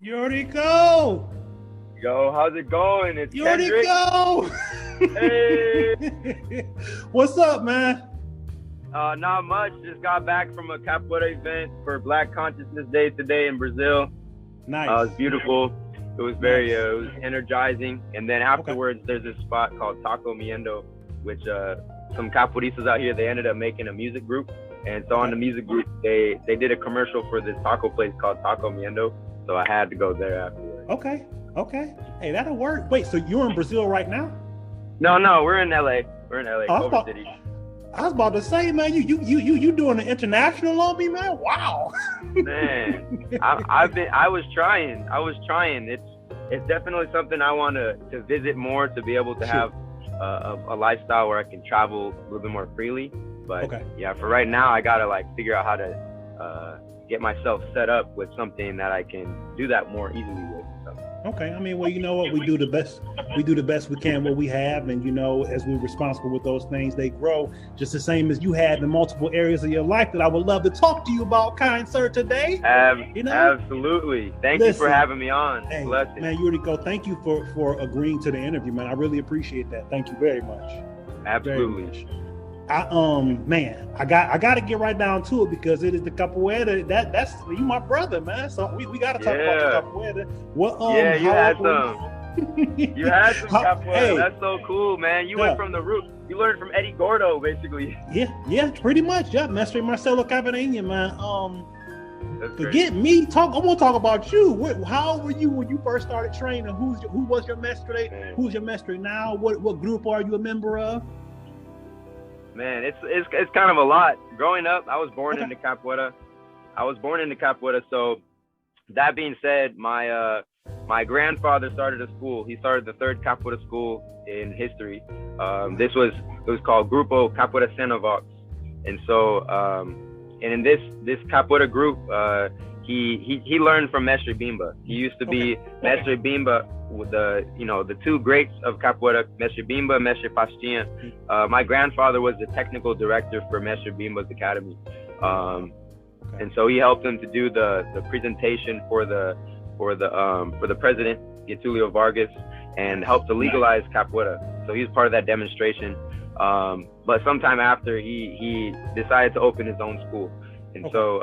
Eurico! Yo, how's it going? It's Eurico! Hey! What's up, man? Not much. Just got back from a Capoeira event for Black Consciousness Day today in Brazil. Nice. It was beautiful. It was very, it was energizing. And then afterwards, there's this spot called Taco Miendo, which some capoeiristas out here, they ended up making a music group. And so on the music group, they did a commercial for this taco place called Taco Miendo. So I had to go there afterwards. Okay. Hey, that'll work. Wait, so you're in Brazil right now? No, we're in LA. We're in LA, Culver City. I was about to say, man, you doing an international on me, man? Wow. Man, I was trying. It's definitely something I want to visit more, to be able to have a lifestyle where I can travel a little bit more freely. But yeah, for right now, I gotta figure out how to get myself set up with something that I can do that more easily with. So. Okay, I mean, well, you know what, we do the best we can what we have, and as we're responsible with those things, they grow just the same as you had in multiple areas of your life that I would love to talk to you about, kind sir, today. Absolutely. Thank you for having me on. Hey, blessing. Man, Eurico, thank you for agreeing to the interview, man. I really appreciate that. Thank you very much. Absolutely. I got to get right down to it, because it is the capoeira. That's you, my brother, man. So we got to talk about the capoeira. You had some. You had some capoeira. Hey, that's so cool, man. You went from the root. You learned from Eddie Gordo, basically. Yeah, pretty much. Yeah, Mestre Marcelo Capoeira, man. Forget me. I want to talk about you. How old were you when you first started training? Who was your mestre? Who's your mestre now? What group are you a member of? Man, it's kind of a lot. Growing up, I was born into capoeira. So that being said, my grandfather started a school. He started the third capoeira school in history. It was called Grupo Capoeira Senna. And so and in this capoeira group, he learned from Mestre Bimba. He used to be Mestre Bimba with the two greats of capoeira, Mestre Bimba, Mestre Pastinha. My grandfather was the technical director for Mestre Bimba's academy, and so he helped him to do the presentation for the president Getulio Vargas, and helped to legalize capoeira. So he was part of that demonstration. But sometime after, he decided to open his own school, and so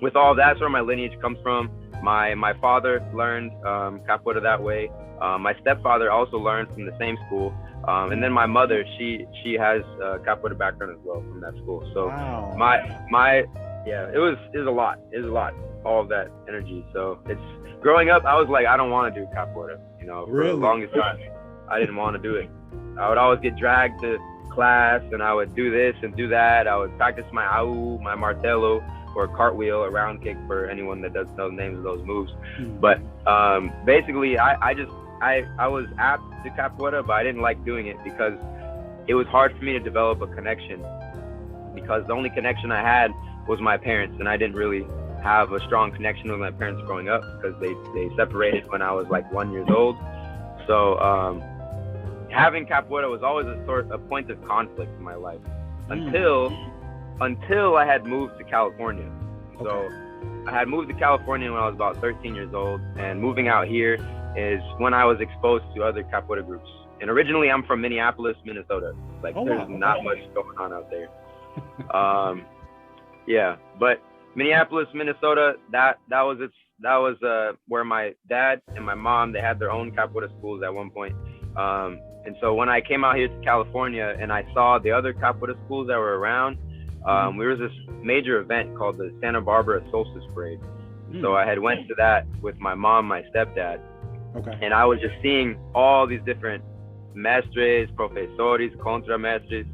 with all that's where my lineage comes from. My father learned capoeira that way. My stepfather also learned from the same school, and then my mother, she has a capoeira background as well from that school. So it was a lot. All of that energy. So it's growing up, I was like, I don't want to do capoeira. For the longest time, I didn't want to do it. I would always get dragged to class, and I would do this and do that. I would practice my au, my martelo, or cartwheel, a round kick for anyone that doesn't know the names of those moves. But basically, I was apt to capoeira, but I didn't like doing it because it was hard for me to develop a connection, because the only connection I had was my parents, and I didn't really have a strong connection with my parents growing up, because they separated when I was like 1 year old. So having capoeira was always a point of conflict in my life until I had moved to California. So I had moved to California when I was about 13 years old, and moving out here is when I was exposed to other capoeira groups. And originally I'm from Minneapolis, Minnesota. There's not much going on out there. But Minneapolis, Minnesota, that was where my dad and my mom, they had their own capoeira schools at one point. And so when I came out here to California and I saw the other capoeira schools that were around, there was this major event called the Santa Barbara Solstice Parade. So I had went to that with my mom, my stepdad, and I was just seeing all these different mestres, professores, contramestres.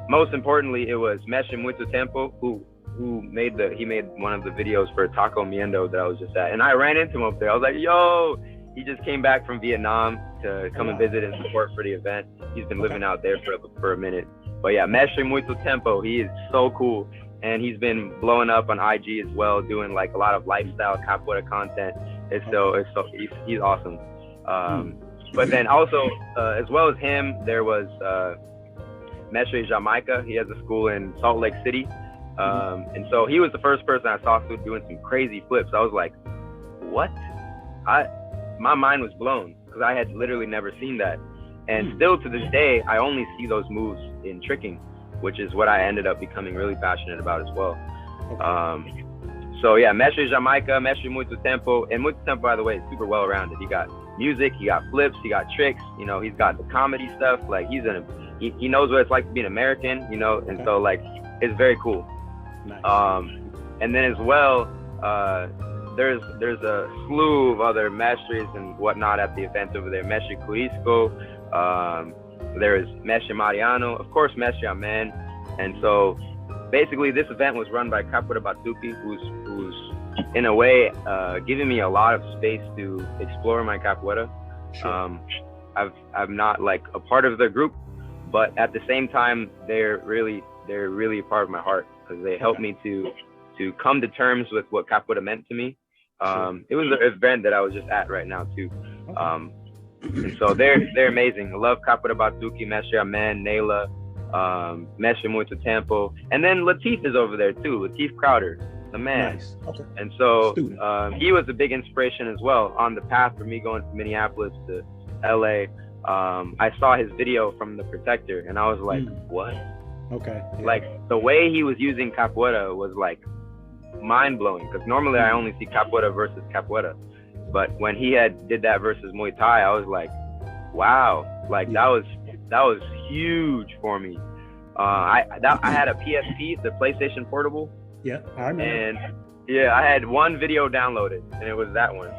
Most importantly, it was Mestre Muito Tempo, who made one of the videos for Taco Miendo that I was just at, and I ran into him up there. I was like, yo, he just came back from Vietnam to come and visit and support for the event. He's been living out there for a minute. But yeah, Mestre Muito Tempo, he is so cool. And he's been blowing up on IG as well, doing a lot of lifestyle capoeira content. He's awesome. But then also, as well as him, there was Mestre Jamaica. He has a school in Salt Lake City. And so he was the first person I saw doing some crazy flips. I was like, what? My mind was blown because I had literally never seen that. And still to this day, I only see those moves in tricking, which is what I ended up becoming really passionate about as well. Okay. So yeah, Mestre Jamaica, Mestre Muito Tempo. And Muito Tempo, by the way, is super well-rounded. He got music, he got flips, he got tricks, you know, he's got the comedy stuff. Like he knows what it's like to be an American, you know, and so like, it's very cool. Nice. And then as well, there's a slew of other mestres and whatnot at the event over there. Mestre Curisco, there's Mestre Mariano, of course, Mestre Amen. And so basically this event was run by Capoeira Batuque, who's in a way giving me a lot of space to explore my capoeira. Sure. I'm not like a part of the group, but at the same time, they're really a part of my heart because they helped me to come to terms with what capoeira meant to me. It was an event that I was just at right now too. And so they're amazing. I love Capoeira Batuque, Mestre Amen, Nayla, Mestre Muito Tempo, and then Latif is over there too. Latif Crowder, the man. Nice. Okay. And so he was a big inspiration as well on the path for me going from Minneapolis to LA. I saw his video from The Protector, and I was like, what? Okay. Yeah. Like the way he was using capoeira was like mind blowing because normally I only see capoeira versus capoeira, but when he did that versus Muay Thai, I was like, wow, like that was huge for me. I had a PSP, the PlayStation Portable. Yeah, I remember. And yeah, I had one video downloaded, and it was that one.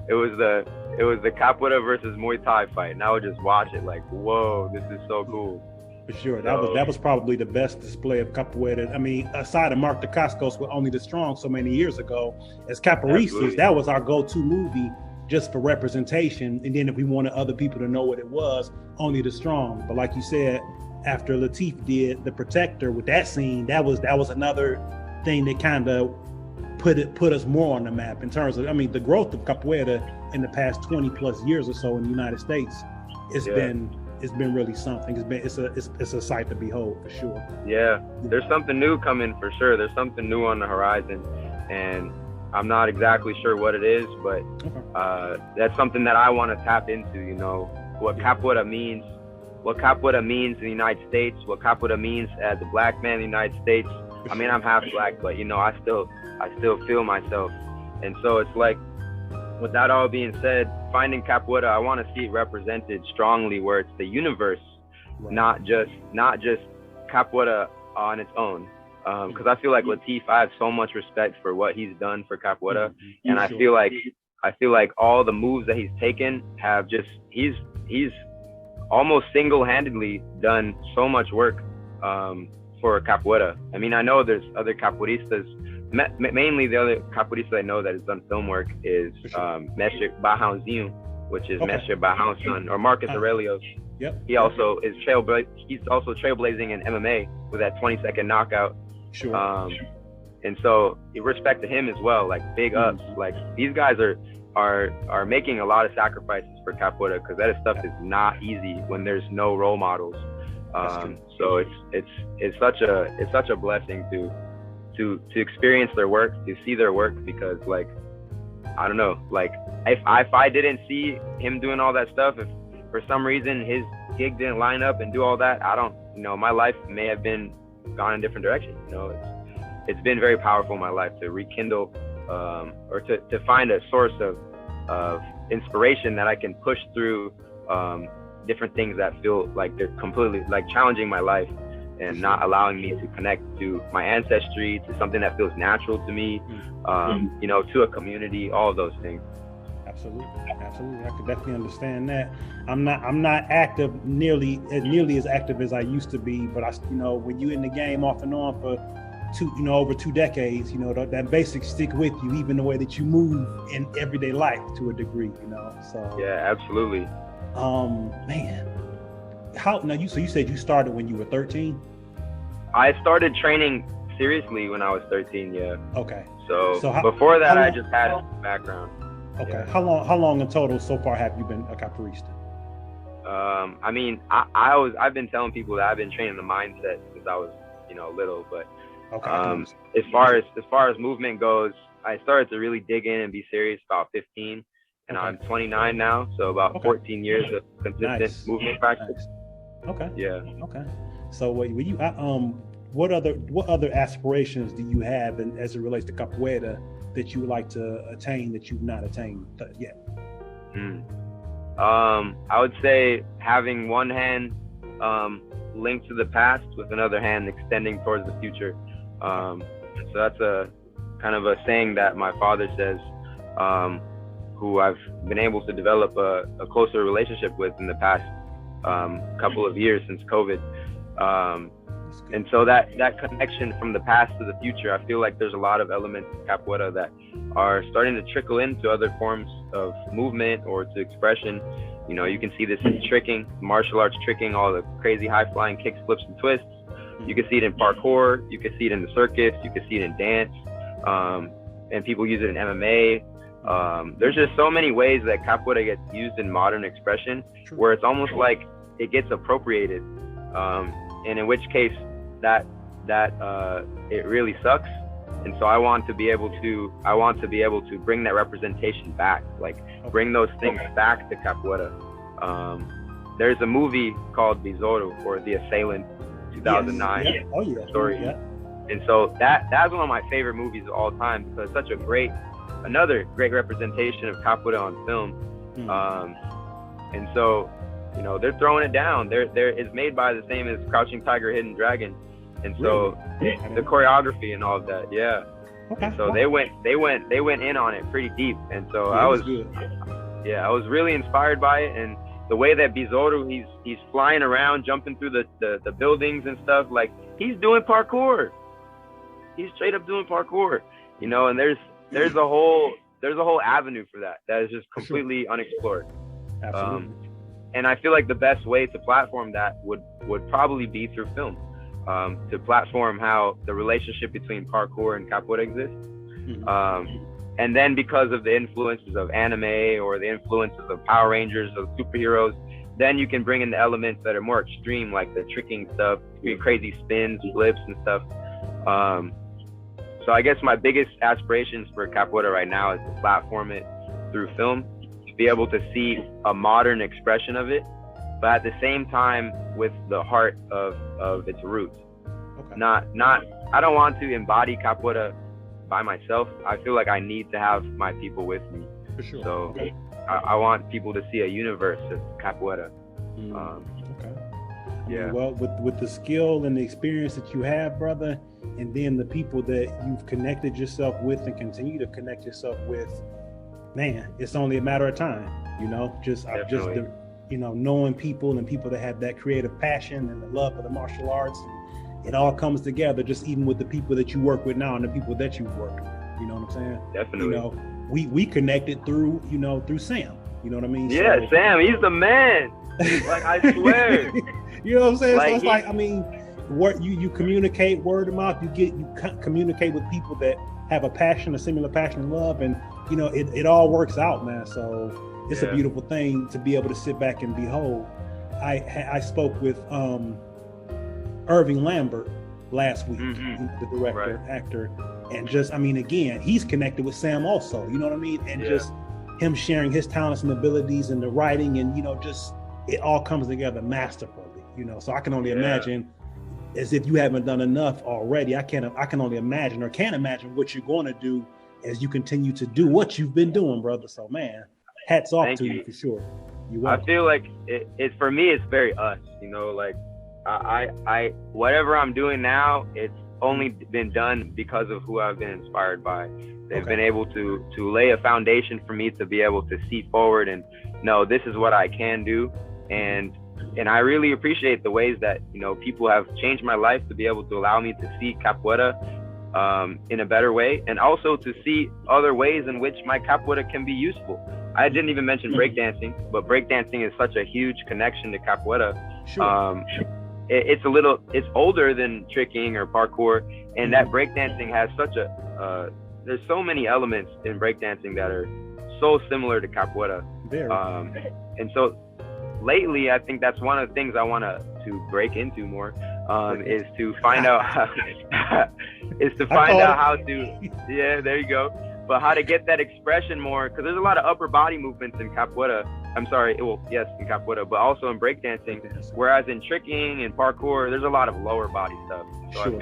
It was the capoeira versus Muay Thai fight, and I would just watch it like, whoa, this is so cool. For sure, that was probably the best display of capoeira. I mean, aside of Mark Dacascos with Only the Strong so many years ago, as capoeiristas, that was our go-to movie just for representation. And then if we wanted other people to know what it was, Only the Strong. But like you said, after Latif did The Protector with that scene, that was another thing that kind of put us more on the map in terms of, I mean, the growth of capoeira in the past 20 plus years or so in the United States. It's been really something. It's a sight to behold for sure. Yeah, there's something new coming for sure. There's something new on the horizon, and I'm not exactly sure what it is, but that's something that I want to tap into. You know, what capoeira means in the United States, what capoeira means as a black man in the United States. I mean, I'm half black, but you know, I still feel myself, and so it's like, with that all being said, finding capoeira, I want to see it represented strongly where it's the universe, not just capoeira on its own. Because I feel like Latif, I have so much respect for what he's done for capoeira, and I feel like all the moves that he's taken have just he's almost single-handedly done so much work for capoeira. I mean, I know there's other capoeiristas. Mainly the other capoeirista I know that has done film work is Mestre Barrãozinho, which is Mestre Barrão's son, or Marcus Aurelius. Yep. He also is trailblazing in MMA with that 20-second knockout. Sure. And so respect to him as well, like big ups. Like these guys are making a lot of sacrifices for capoeira because that stuff is not easy when there's no role models. So it's such a blessing to experience their work, to see their work, because like, I don't know, like if I didn't see him doing all that stuff, if for some reason his gig didn't line up and do all that, I don't, you know, my life may have been gone in a different direction. You know, it's been very powerful in my life to rekindle or to find a source of inspiration that I can push through different things that feel like they're completely like challenging my life and not allowing me to connect to my ancestry, to something that feels natural to me, you know, to a community, all of those things. Absolutely. I could definitely understand that. I'm not active nearly as active as I used to be, but you know, when you're in the game off and on for over 2 decades, you know, that basics stick with you, even the way that you move in everyday life to a degree, you know. So yeah, absolutely. Man. So you said you started when you were 13? I started training seriously when I was 13, yeah. Okay. So before that, I just had a background. Okay. Yeah. How long in total so far have you been a capoeirista? I mean, I've been telling people that I've been training the mindset since I was, you know, little, but okay. As far as movement goes, I started to really dig in and be serious about 15, and I'm 29 now, so about 14 years of consistent movement practice. Nice. Okay. Yeah. Okay. So what other aspirations do you have, and as it relates to capoeira, that you would like to attain that you've not attained yet? I would say having one hand linked to the past with another hand extending towards the future. So that's a kind of a saying that my father says, who I've been able to develop a closer relationship with in the past couple of years since COVID. And so that connection from the past to the future, I feel like there's a lot of elements of capoeira that are starting to trickle into other forms of movement or to expression. You know, you can see this in tricking, martial arts tricking, all the crazy high flying kicks, flips, and twists. You can see it in parkour, you can see it in the circus, you can see it in dance, and people use it in MMA. There's just so many ways that capoeira gets used in modern expression where it's almost like it gets appropriated. And in which case that it really sucks. And so I want to be able to bring that representation back, like bring those things back to capoeira. There's a movie called Besouro, or The Assailant, 2009 story. And so that's one of my favorite movies of all time, because it's such another great representation of capoeira on film. And so, you know, they're throwing it down. It's made by the same as Crouching Tiger, Hidden Dragon, and so the choreography and all of that, So they went in on it pretty deep, and so I was really inspired by it. And the way that Besouro, he's flying around, jumping through the buildings and stuff, like he's doing parkour. He's straight up doing parkour, you know. And there's a whole avenue for that is just completely unexplored. Absolutely. And I feel like the best way to platform that would probably be through film, to platform how the relationship between parkour and capoeira exists. And then because of the influences of anime or the influences of Power Rangers or superheroes, then you can bring in the elements that are more extreme, like the tricking stuff, crazy spins, flips, and stuff. So I guess my biggest aspirations for capoeira right now is to platform it through film, to be able to see a modern expression of it, but at the same time with the heart of its roots. Not I don't want to embody capoeira by myself. I feel like I need to have my people with me. For sure. So I want people to see a universe of capoeira. Well, with the skill and the experience that you have, brother, and then the people that you've connected yourself with and continue to connect yourself with, man, it's only a matter of time. You know, knowing people and people that have that creative passion and the love for the martial arts. It all comes together, just even with the people that you work with now and the people that you've worked with. You know what I'm saying? Definitely. You know, we connected through Sam. You know what I mean? Yeah, so, Sam, he's the man. Like, I swear. You know what I'm saying? Like, so it's like, I mean, you communicate word of mouth. You communicate with people that have a similar passion and love, and you know it all works out, man. So it's a beautiful thing to be able to sit back and behold. I spoke with Irving Lambert last week, the director, actor, and just, I mean, again, he's connected with Sam also, you know what I mean? And just him sharing his talents and abilities and the writing, and, you know, just, it all comes together masterfully, you know? So I can only imagine, as if you haven't done enough already, I can only imagine, or can't imagine what you're going to do as you continue to do what you've been doing, brother. So, man, hats off to you for sure. I feel like it's for me, it's very us, you know, like, I whatever I'm doing now, it's only been done because of who I've been inspired by. They've been able to lay a foundation for me to be able to see forward and know this is what I can do. And I really appreciate the ways that, you know, people have changed my life to be able to allow me to see capoeira in a better way, and also to see other ways in which my capoeira can be useful. I didn't even mention breakdancing, but breakdancing is such a huge connection to capoeira. Sure. It's older than tricking or parkour, and that breakdancing has such there's so many elements in breakdancing that are so similar to capoeira. And so lately, I think that's one of the things I want to break into more, is to find out how, how to, there you go, but how to get that expression more, because there's a lot of upper body movements in capoeira. I'm sorry, well, yes, in capoeira, but also in breakdancing. Whereas in tricking and parkour, there's a lot of lower body stuff. So sure.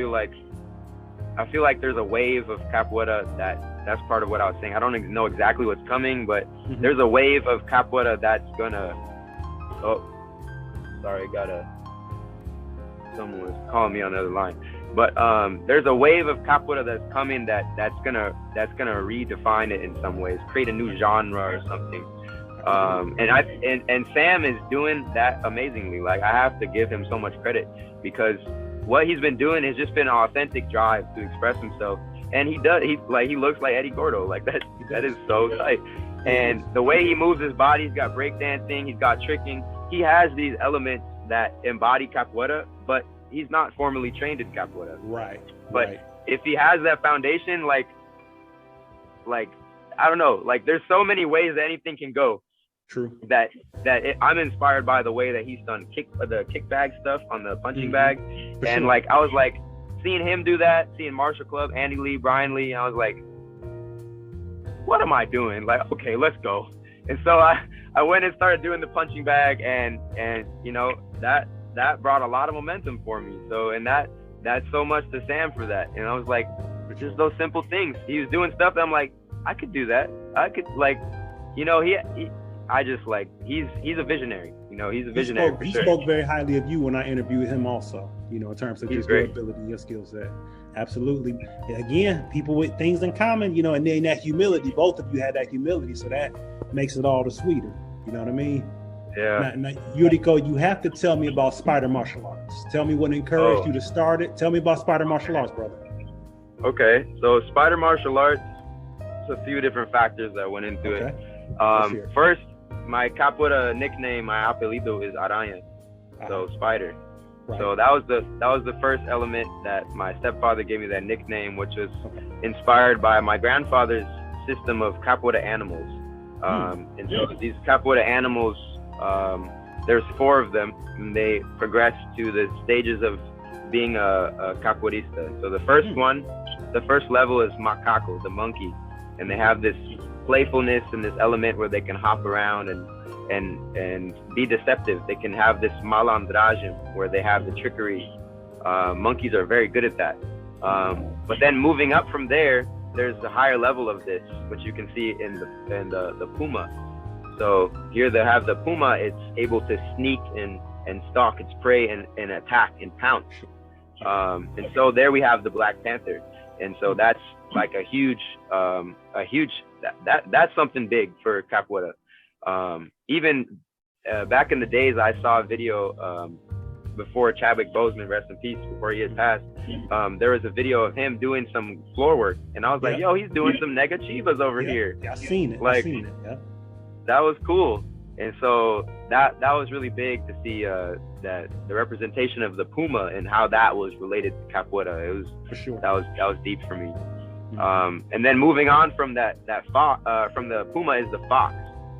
I feel like there's a wave of capoeira that's part of what I was saying. I don't know exactly what's coming, but there's a wave of capoeira that's gonna. Oh, sorry, someone was calling me on the other line. But there's a wave of capoeira that's coming that's gonna redefine it in some ways, create a new genre or something. And Sam is doing that amazingly. Like, I have to give him so much credit, because what he's been doing has just been an authentic drive to express himself. And he looks like Eddie Gordo. Like, that is so tight. And the way he moves his body, he's got breakdancing, he's got tricking. He has these elements that embody capoeira, but he's not formally trained in capoeira. Right. But if he has that foundation, like I don't know, like, there's so many ways that anything can go. True. I'm inspired by the way that he's done the kick bag stuff on the punching bag. For and sure. Like, I was like, seeing him do that, seeing Marshall Club, Andy Lee, Brian Lee, I was like, what am I doing? Like, okay, let's go. And so I went and started doing the punching bag, and you know, that brought a lot of momentum for me. So, and that's so much to Sam for that. And I was like, just those simple things. He was doing stuff that I'm like, I could do that. I could, like, you know, he's a visionary. You know, he's a visionary. He spoke very highly of you when I interviewed him also, you know, in terms of just your ability, your skill set. Absolutely. Again, people with things in common, you know, and then that humility, both of you had that humility, so that makes it all the sweeter. You know what I mean? Yeah. Now, Eurico, you have to tell me about Spider Martial Arts. Tell me what encouraged you to start it. Tell me about Spider Martial Arts, brother. Okay. So Spider Martial Arts, a few different factors that went into it. First, my capoeira nickname, my apelido is Aranha, so spider. Right. So that was the first element that my stepfather gave me, that nickname, which was inspired by my grandfather's system of capoeira animals. And so these capoeira animals, there's 4 of them, and they progress to the stages of being a capoeirista. So the first one, the first level is macaco, the monkey. And they have this playfulness and this element where they can hop around and be deceptive. They can have this malandragem where they have the trickery. Monkeys are very good at that. But then moving up from there, there's a higher level of this, which you can see in the puma. So here they have the puma. It's able to sneak and stalk its prey and attack and pounce. And so there we have the Black Panther. And so that's like a huge that's something big for capoeira. Even back in the days, I saw a video before Chadwick Boseman, rest in peace, before he had passed. There was a video of him doing some floor work, and I was like, yo, he's doing some negachivas over here. Yeah, I've seen it. Like, that was cool. And so that was really big to see that the representation of the puma and how that was related to capoeira. It was, for sure, that was deep for me. And then moving on from from the puma is the fox,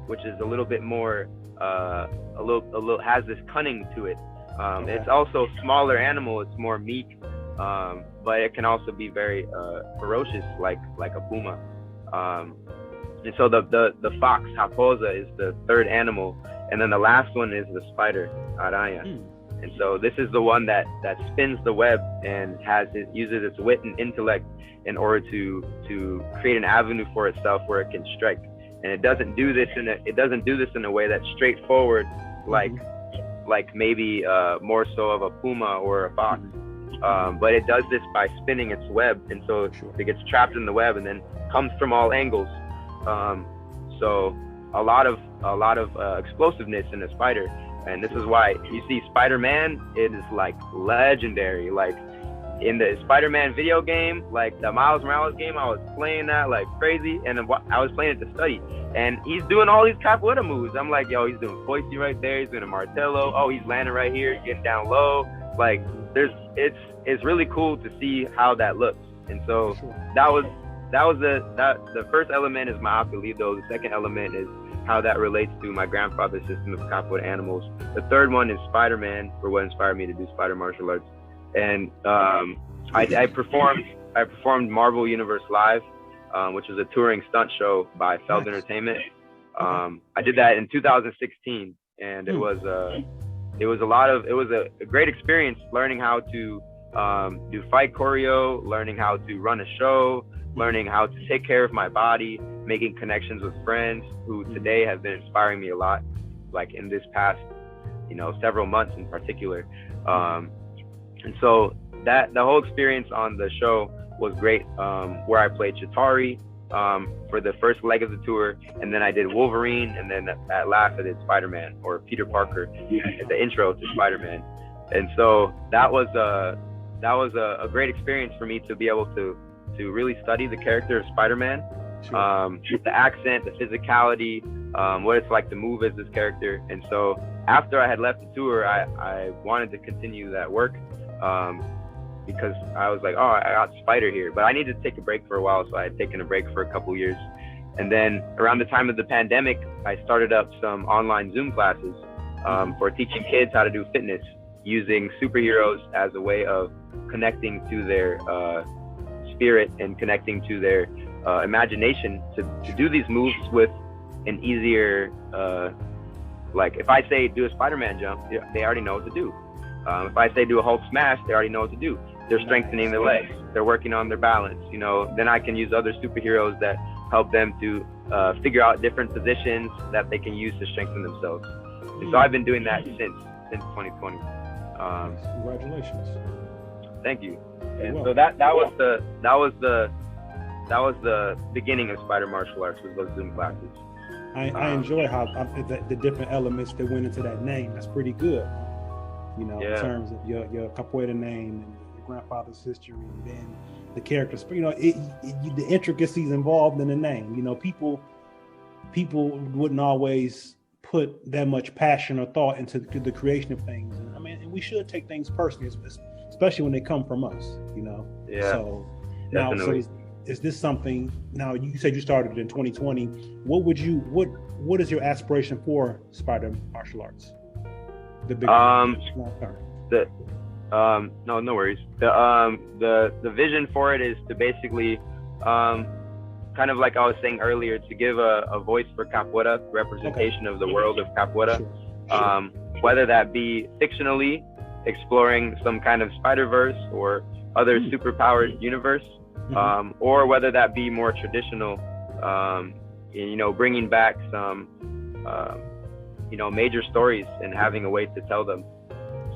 which is a little bit more a little has this cunning to it. It's also a smaller animal. It's more meek, but it can also be very ferocious, like a puma. And so the fox, raposa, is the third animal, and then the last one is the spider, aranha. And so this is the one that spins the web and uses its wit and intellect in order to create an avenue for itself where it can strike. And it doesn't do this in a way that's straightforward, like maybe more so of a puma or a fox. But it does this by spinning its web, and so it gets trapped in the web and then comes from all angles. So a lot of explosiveness in a spider, and this is why you see Spider-Man. It is like legendary. Like in the Spider-Man video game, like the Miles Morales game, I was playing that like crazy, and I was playing it to study. And he's doing all these capoeira moves. I'm like, yo, he's doing foisty right there. He's doing a martello. Oh, he's landing right here, getting down low. Like it's really cool to see how that looks. And so that was the first element is my apelido. The second element is how that relates to my grandfather's system of capoeira animals. The third one is Spider-Man, for what inspired me to do spider martial arts. And I performed Marvel Universe Live which was a touring stunt show by Feld Nice. Entertainment. I did that in 2016, and it was a great experience learning how to do fight choreo, learning how to run a show, learning how to take care of my body, making connections with friends who today have been inspiring me a lot, like in this past, several months in particular. And so the whole experience on the show was great, where I played Chitauri for the first leg of the tour, and then I did Wolverine, and then at last I did Spider-Man, or Peter Parker, at the intro to Spider-Man. And so that was a great experience for me to be able to really study the character of Spider-Man, the accent, the physicality, what it's like to move as this character. And so after I had left the tour, I wanted to continue that work, because I was like, oh, I got Spider here, but I needed to take a break for a while, so I had taken a break for a couple years. And then around the time of the pandemic, I started up some online Zoom classes for teaching kids how to do fitness, using superheroes as a way of connecting to their spirit and connecting to their imagination to do these moves with an easier, like if I say do a Spider-Man jump, they already know what to do. If I say do a Hulk smash, they already know what to do. They're strengthening their legs, they're working on their balance. Then I can use other superheroes that help them to figure out different positions that they can use to strengthen themselves. And so I've been doing that since 2020. Congratulations. Thank you. And so that was the beginning of Spider Martial Arts, was those Zoom classes. I enjoy how the different elements that went into that name. That's pretty good. In terms of your Capoeira name and your grandfather's history, and then the characters. The intricacies involved in the name. People wouldn't always put that much passion or thought into the creation of things. And we should take things personally, especially when they come from us. Yeah. So now, is this something? Now, you said you started in 2020. What is your aspiration for Spider Martial Arts? The big no worries. The vision for it is to basically, kind of like I was saying earlier, to give a voice for Capoeira, representation of the world of Capoeira, whether that be fictionally exploring some kind of Spider-Verse or other superpowered universe, or whether that be more traditional, bringing back some major stories and having a way to tell them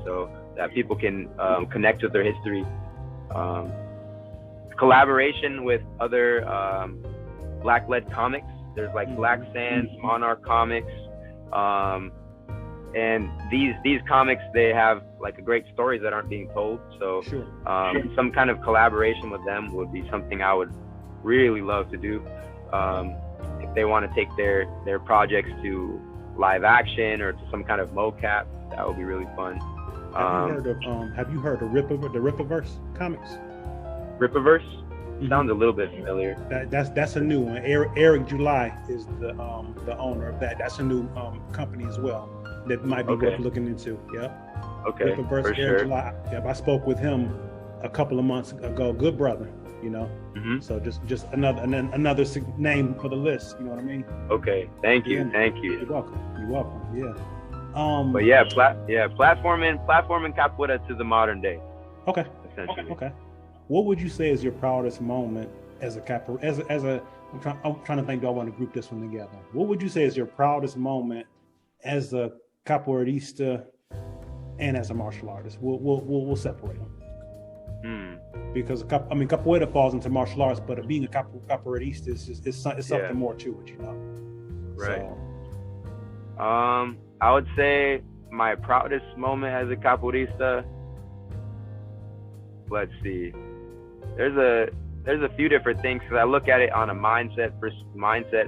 so that people can connect with their history. Collaboration with other Black-led comics. There's like Black Sands, Monarch Comics, and these comics, they have like a great stories that aren't being told. So some kind of collaboration with them would be something I would really love to do. If they want to take their projects to live action or to some kind of mocap, that would be really fun. Have you heard of the Rippaverse comics? Rippaverse? Sounds a little bit familiar. That's a new one. Eric July is the owner of that. That's a new company as well that might be worth looking into. Yep. Okay. Rippaverse, for Eric sure. July. Yep, I spoke with him a couple of months ago. Good brother, So just another name for the list. You know what I mean? Okay. Thank you. You're welcome. Yeah. But platforming Capoeira to the modern day. Okay. Essentially. Okay. What would you say is your proudest moment as a Capoeira? I'm trying to think. Do I want to group this one together? What would you say is your proudest moment as a Capoeirista and as a martial artist? We'll separate them. Because Capoeira falls into martial arts, but being a Capoeirista is something more to it, Right. So, I would say my proudest moment as a Capoeirista. Let's see. There's a few different things, because I look at it on a mindset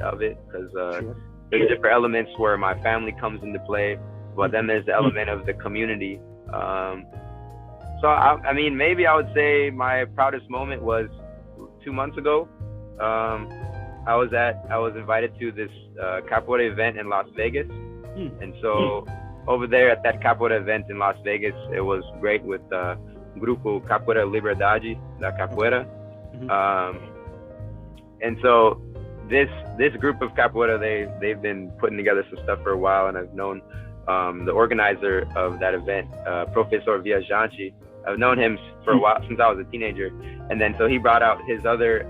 of it, because there's different elements where my family comes into play, but then there's the element of the community. So maybe I would say my proudest moment was 2 months ago. I was invited to this Capoeira event in Las Vegas, and so over there at that Capoeira event in Las Vegas, it was great with Grupo Capoeira Liberdade da Capoeira, And so this group of capoeira, they've been putting together some stuff for a while, and I've known the organizer of that event, Professor Viajanti. I've known him for a while, since I was a teenager. And then so he brought out his other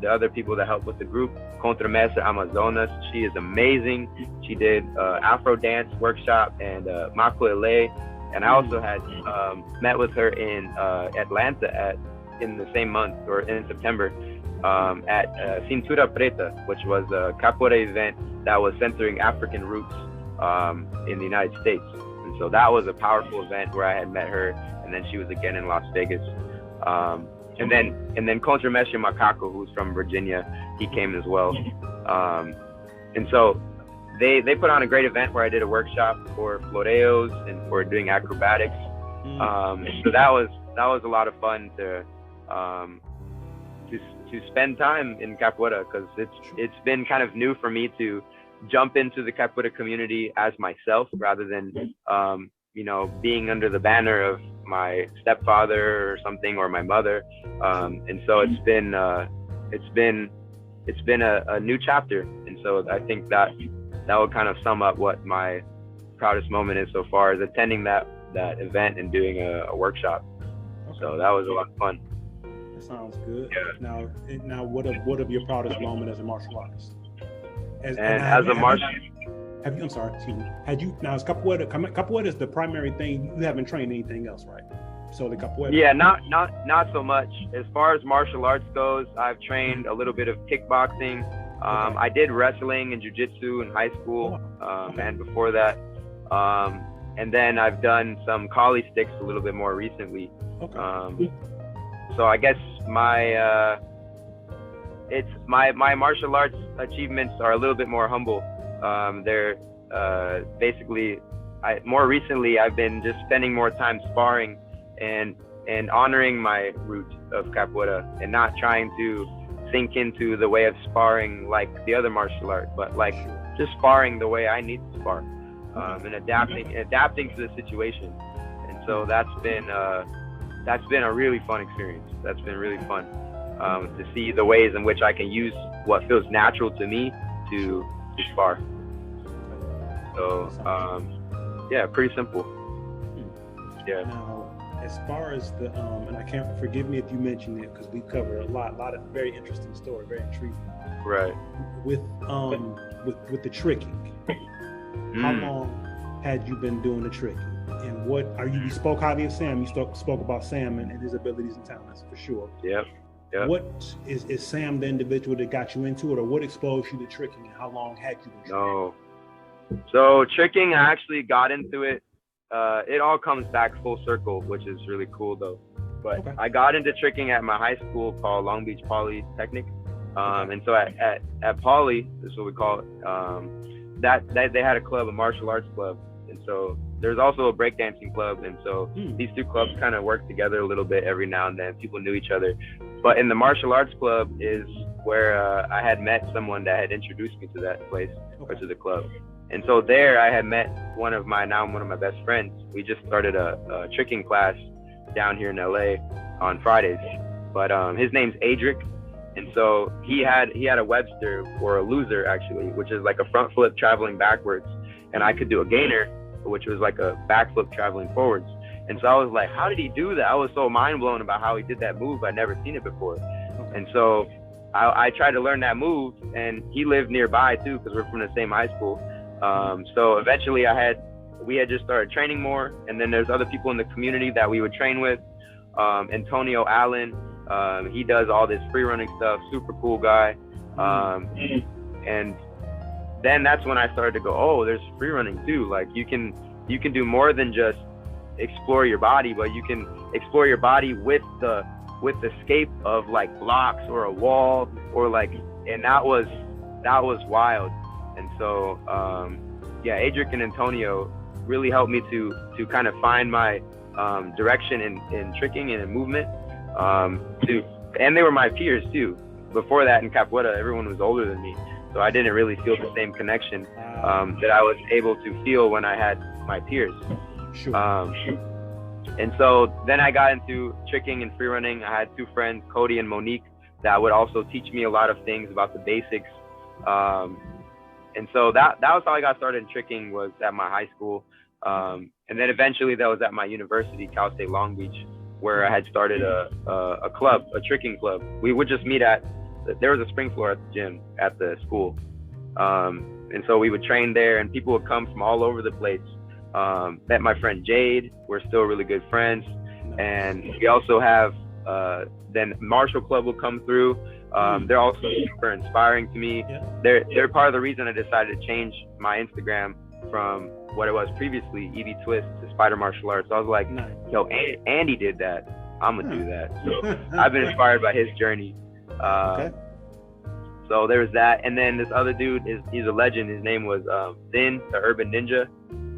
the other people that helped with the group, Contramestre Amazonas. She is amazing. She did Afro dance workshop and Makuele. And I also had met with her in Atlanta in the same month, or in September, at Cintura Preta, which was a capoeira event that was centering African roots in the United States. And so that was a powerful event where I had met her, and then she was again in Las Vegas. And then Contramestre Macaco, who's from Virginia, he came as well. And so they put on a great event where I did a workshop for floreos and for doing acrobatics. So that was a lot of fun to spend time in capoeira, because it's been kind of new for me to jump into the capoeira community as myself, rather than being under the banner of my stepfather or something, or my mother. And so it's been a new chapter. And so I think that would kind of sum up what my proudest moment is so far, is attending that event and doing a workshop. Okay. So that was a lot of fun. That sounds good. Yeah. Now, what of your proudest moment as a martial artist? As a martial. I'm sorry. Excuse me. Now is capoeira is the primary thing. You haven't trained anything else, right? Solely capoeira. Yeah, not so much. As far as martial arts goes, I've trained a little bit of kickboxing. Okay. I did wrestling and jiu-jitsu in high school, and before that. And then I've done some collie sticks a little bit more recently. Okay. So I guess my martial arts achievements are a little bit more humble. They're basically, more recently I've been just spending more time sparring and honoring my roots of capoeira, and not trying to sink into the way of sparring like the other martial art, but like just sparring the way I need to spar, and adapting to the situation. And so that's been a really fun experience. That's been really fun to see the ways in which I can use what feels natural to me to spar. So yeah, pretty simple. Yeah. Now, as far as the and I can't, forgive me if you mentioned it, because we covered a lot of very interesting story, very intriguing. Right. With the tricking, how long had you been doing the tricking? And what are you spoke highly of Sam? You spoke about Sam and his abilities and talents, for sure. Yep. What is Sam the individual that got you into it, or what exposed you to tricking, and how long had you been tricking? No. So tricking, I actually got into it. It all comes back full circle, which is really cool though. But okay. I got into tricking at my high school called Long Beach Polytechnic. And so at Poly, this is what we call it, that they had a club, a martial arts club. And so there's also a breakdancing club. And so these two clubs kind of work together a little bit every now and then. People knew each other. But in the martial arts club is where I had met someone that had introduced me to that place, or to the club. And so there I had met one of my best friends. We just started a tricking class down here in LA on Fridays. But his name's Eurico. And so he had a Webster, or a loser actually, which is like a front flip traveling backwards. And I could do a gainer, which was like a backflip traveling forwards. And so I was like, how did he do that? I was so mind blown about how he did that move. I'd never seen it before. And so I tried to learn that move, and he lived nearby too, because we're from the same high school. So eventually we had just started training more, and then there's other people in the community that we would train with. Antonio Allen, he does all this free running stuff, super cool guy. And then that's when I started to go, oh, there's free running too. Like you can do more than just explore your body, but you can explore your body with the scape of like blocks or a wall, or like, and that was wild. And so, Eurico and Antonio really helped me to kind of find my direction in tricking and in movement. And they were my peers too. Before that in capoeira, everyone was older than me, so I didn't really feel the same connection that I was able to feel when I had my peers. Sure. And so then I got into tricking and free running. I had two friends, Cody and Monique, that would also teach me a lot of things about the basics. And so that was how I got started in tricking, was at my high school. And then eventually that was at my university, Cal State Long Beach, where I had started a club, a tricking club. We would just meet there was a spring floor at the gym at the school. And so we would train there, and people would come from all over the place. Met my friend Jade. We're still really good friends. And we also have, then Marshall Club will come through. They're also super inspiring to me. Yeah. They're part of the reason I decided to change my Instagram from what it was previously, EV Twist, to Spider Martial Arts. So I was like, yo, Andy did that, I'm gonna do that. So I've been inspired by his journey. So there was that, and then this other dude, he's a legend. His name was Senna, the Urban Ninja.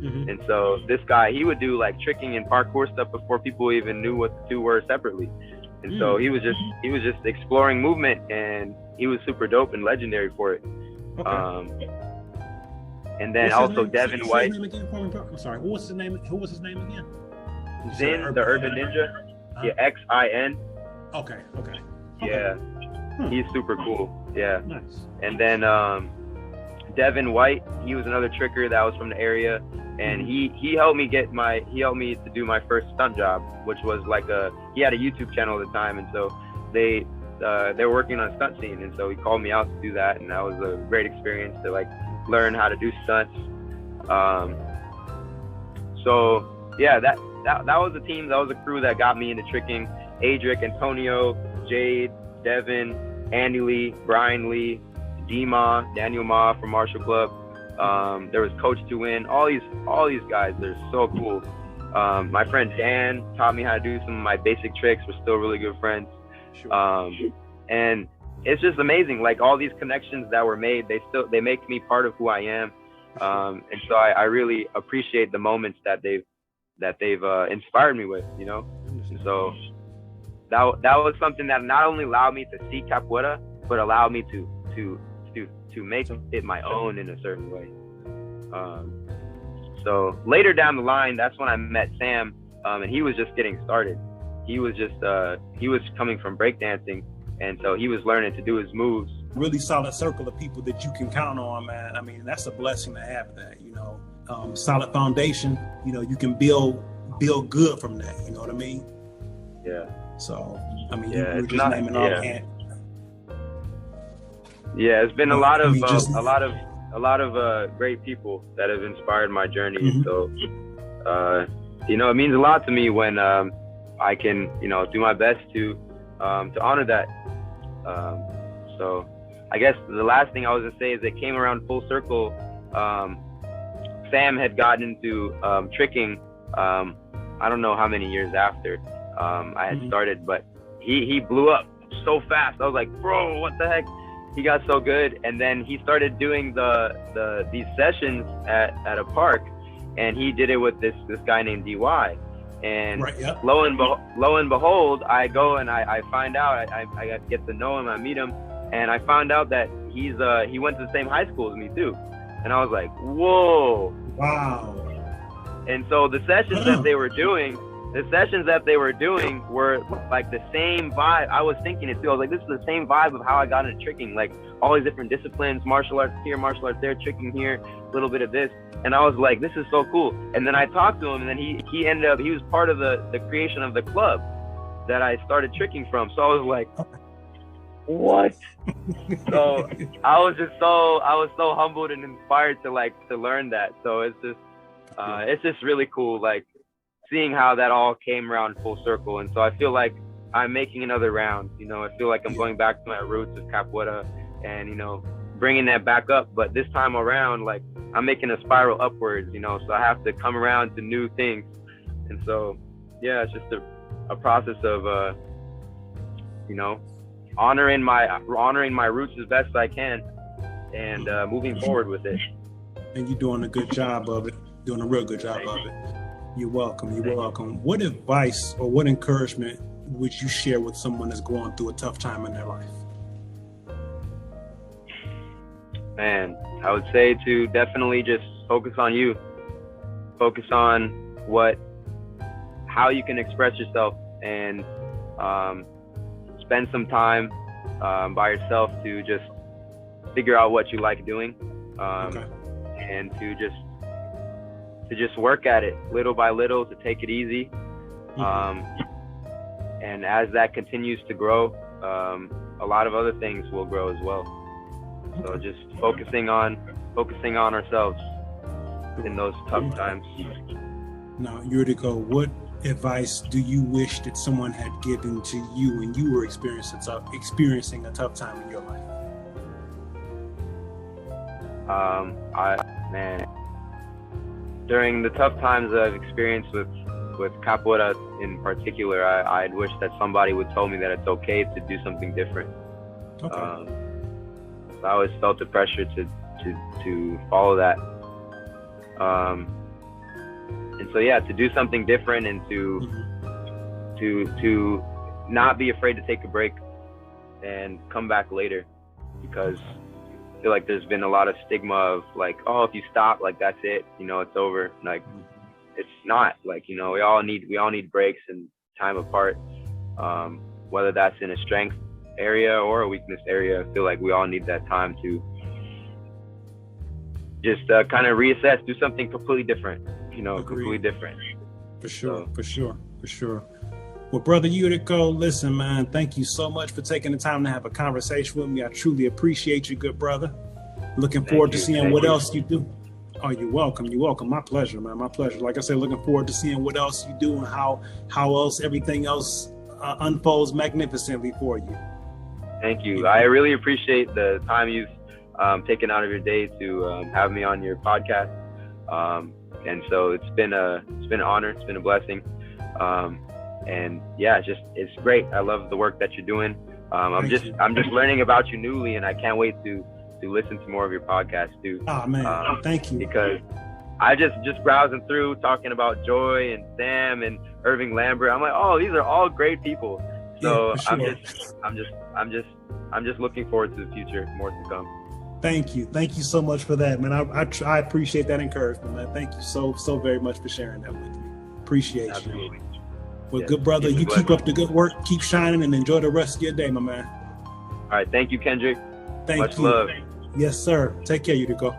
And so this guy, he would do like tricking and parkour stuff before people even knew what the two were separately. And so he was just exploring movement, and he was super dope and legendary for it. And then also Devin White. I'm sorry. What was his name? Who was his name again? Senna, the Urban Ninja. Yeah, XIN. Okay. Yeah, he's super cool. Yeah. Nice. And then Devin White, he was another tricker that was from the area, and he helped me to do my first stunt job, which was like he had a YouTube channel at the time, and so they were working on a stunt scene, and so he called me out to do that, and that was a great experience to like learn how to do stunts. So yeah, that was the team, that was a crew that got me into tricking. Adric, Antonio, Jade, Devin, Andy Lee, Brian Lee, D-Ma, Daniel Ma from Marshall Club. There was Coach to Win. All these guys, they're so cool. My friend Dan taught me how to do some of my basic tricks. We're still really good friends. Sure. And it's just amazing. Like all these connections that were made, they make me part of who I am. And so I really appreciate the moments that they've inspired me with, you know? And so that was something that not only allowed me to see capoeira, but allowed me to make it my own in a certain way. So later down the line, that's when I met Sam, and he was just getting started. He was coming from breakdancing, and so he was learning to do his moves. Really solid circle of people that you can count on, man. I mean, that's a blessing to have that, you know. Solid foundation, you know, you can build good from that, you know what I mean? Yeah. So, I mean, you're just naming all the hand. Yeah, it's been a lot of great people that have inspired my journey. So, you know, it means a lot to me when I can, you know, do my best to honor that. So, I guess the last thing I was gonna say is it came around full circle. Sam had gotten into tricking. I don't know how many years after I had started, but he blew up so fast. I was like, bro, what the heck? He got so good, and then he started doing these sessions at a park, and he did it with this guy named DY. And lo and behold, I go and I find out, I get to know him, I meet him, and I found out that he went to the same high school as me too. And I was like, whoa. Wow. And so the sessions that they were doing were like the same vibe. I was thinking it too. I was like, this is the same vibe of how I got into tricking, like all these different disciplines, martial arts here, martial arts there, tricking here, a little bit of this. And I was like, this is so cool. And then I talked to him, and then he ended up, he was part of the creation of the club that I started tricking from. So I was like, what? So I was so humbled and inspired to learn that. So it's just really cool, like seeing how that all came around full circle. And so I feel like I'm making another round, you know. I feel like I'm going back to my roots of capoeira and, you know, bringing that back up. But this time around, like, I'm making a spiral upwards, you know, so I have to come around to new things. And so, yeah, it's just a process of, you know, honoring my roots as best I can and moving forward with it. And you're doing a good job of it, doing a real good job of it. You're welcome. You're welcome. What advice or what encouragement would you share with someone that's going through a tough time in their life? Man, I would say to definitely just focus on you. Focus on how you can express yourself, and spend some time by yourself to just figure out what you like doing, and to just work at it little by little, to take it easy. And as that continues to grow, a lot of other things will grow as well. So just focusing on ourselves in those tough times. Now, Eurico, what advice do you wish that someone had given to you when you were experiencing a tough time in your life? During the tough times I've experienced with Capoeira in particular, I'd wish that somebody would tell me that it's okay to do something different. I always felt the pressure to follow that. And so to do something different, and to not be afraid to take a break and come back later, because I feel like there's been a lot of stigma of like, oh, if you stop, like that's it, it's over. Like it's not. Like, we all need breaks and time apart, whether that's in a strength area or a weakness area. I feel like we all need that time to just kind of reassess, do something completely different, completely different. For sure. Well, Brother Eurico, listen, man, thank you so much for taking the time to have a conversation with me. I truly appreciate you, good brother. Looking forward to seeing what else you do. Oh, you're welcome. My pleasure, man. My pleasure. Like I said, looking forward to seeing what else you do and how else everything else unfolds magnificently for you. Thank you. I really appreciate the time you've taken out of your day to have me on your podcast. And so it's been an honor. It's been a blessing. And it's great. I love the work that you're doing. I'm just learning about you newly, and I can't wait to listen to more of your podcast too. Oh man, thank you. Because I just browsing through, talking about Joy and Sam and Irving Lambert. I'm like, oh, these are all great people. So yeah, sure. I'm just looking forward to the future, more to come. Thank you so much for that, man. I appreciate that encouragement, man. Thank you so very much for sharing that with me. Appreciate Absolutely. you. Well, good brother, you keep up the good work, keep shining, and enjoy the rest of your day, my man. All right, thank you, Kendrick. Much love. Yes, sir. Take care, Eurico.